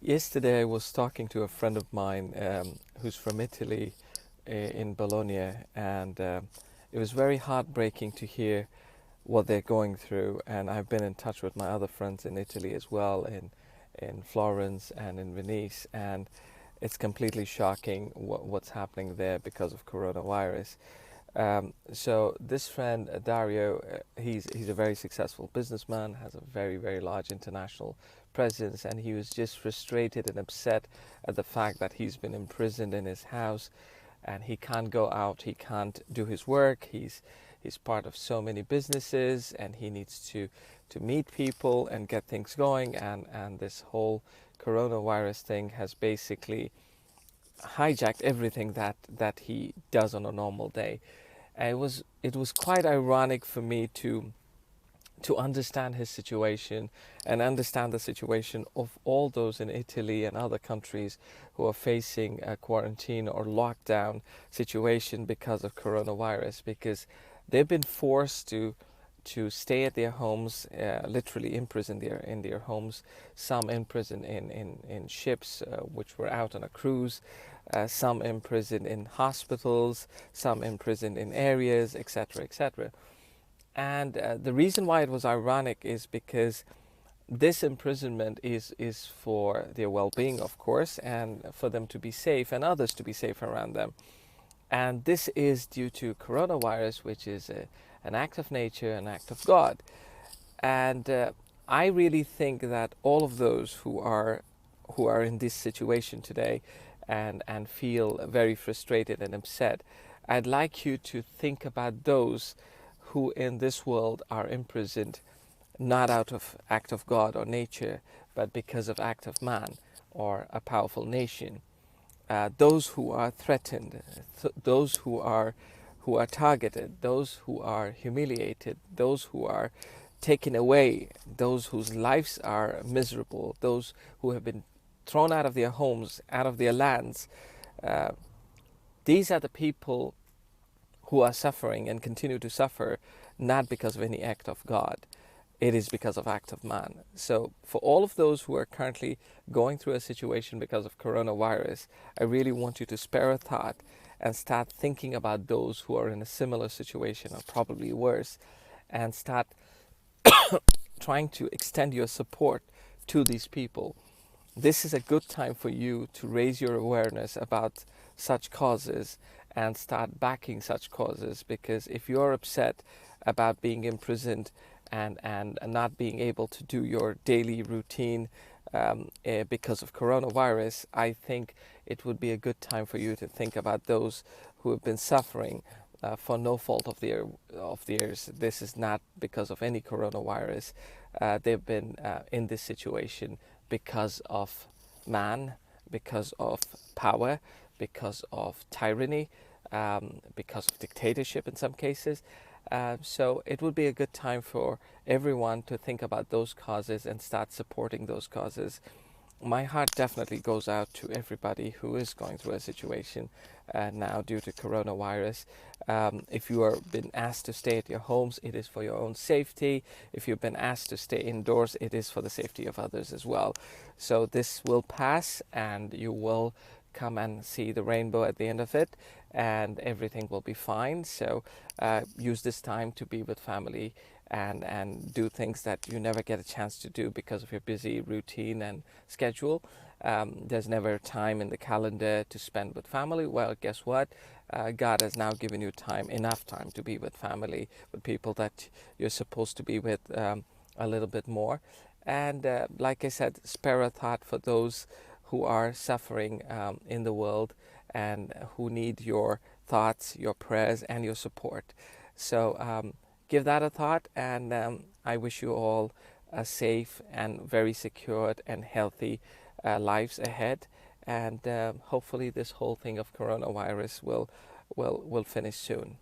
Yesterday, I was talking to a friend of mine who's from Italy in Bologna, and it was very heartbreaking to hear what they're going through. And I've been in touch with my other friends in Italy as well, in Florence and in Venice, and it's completely shocking what's happening there because of coronavirus. So this friend Dario, he's a very successful businessman, has a very large international presence, and he was just frustrated and upset at the fact that he's been imprisoned in his house, and he can't go out, he can't do his work. He's part of so many businesses, and he needs to meet people and get things going, and this whole coronavirus thing has basically hijacked everything that he does on a normal day. And it was quite ironic for me to understand his situation and understand the situation of all those in Italy and other countries who are facing a quarantine or lockdown situation because of coronavirus, because they've been forced to stay at their homes, literally imprisoned in their homes. Some imprisoned in ships which were out on a cruise, some imprisoned in hospitals, some imprisoned in areas, etc., etc. And the reason why it was ironic is because this imprisonment is for their well-being, of course, and for them to be safe and others to be safe around them. And this is due to coronavirus, which is an act of nature, an act of God. And I really think that all of those who are in this situation today and feel very frustrated and upset, I'd like you to think about those who in this world are imprisoned not out of act of God or nature, but because of act of man or a powerful nation. Those who are threatened, those who are targeted, those who are humiliated, those who are taken away, those whose lives are miserable, those who have been thrown out of their homes, out of their lands. Uh, these are the people who are suffering and continue to suffer, not because of any act of God. It is because of act of man. So for all of those who are currently going through a situation because of coronavirus, I really want you to spare a thought and start thinking about those who are in a similar situation or probably worse, and start trying to extend your support to these people. This is a good time for you to raise your awareness about such causes and start backing such causes, because if you're upset about being imprisoned and not being able to do your daily routine because of coronavirus, I think it would be a good time for you to think about those who have been suffering for no fault of theirs. This is not because of any coronavirus. They've been in this situation because of man, because of power, because of tyranny, because of dictatorship in some cases. So it would be a good time for everyone to think about those causes and start supporting those causes. My heart definitely goes out to everybody who is going through a situation now due to coronavirus. If you are been asked to stay at your homes, it is for your own safety. If you've been asked to stay indoors, it is for the safety of others as well. So this will pass, and you will come and see the rainbow at the end of it, and everything will be fine. So use this time to be with family and do things that you never get a chance to do because of your busy routine and schedule. There's never time in the calendar to spend with family. Well, guess what? God has now given you time, enough time to be with family, with people that you're supposed to be with a little bit more. And like I said, spare a thought for those who are suffering in the world and who need your thoughts, your prayers, and your support. So give that a thought, and I wish you all a safe and very secured and healthy lives ahead. And hopefully this whole thing of coronavirus will finish soon.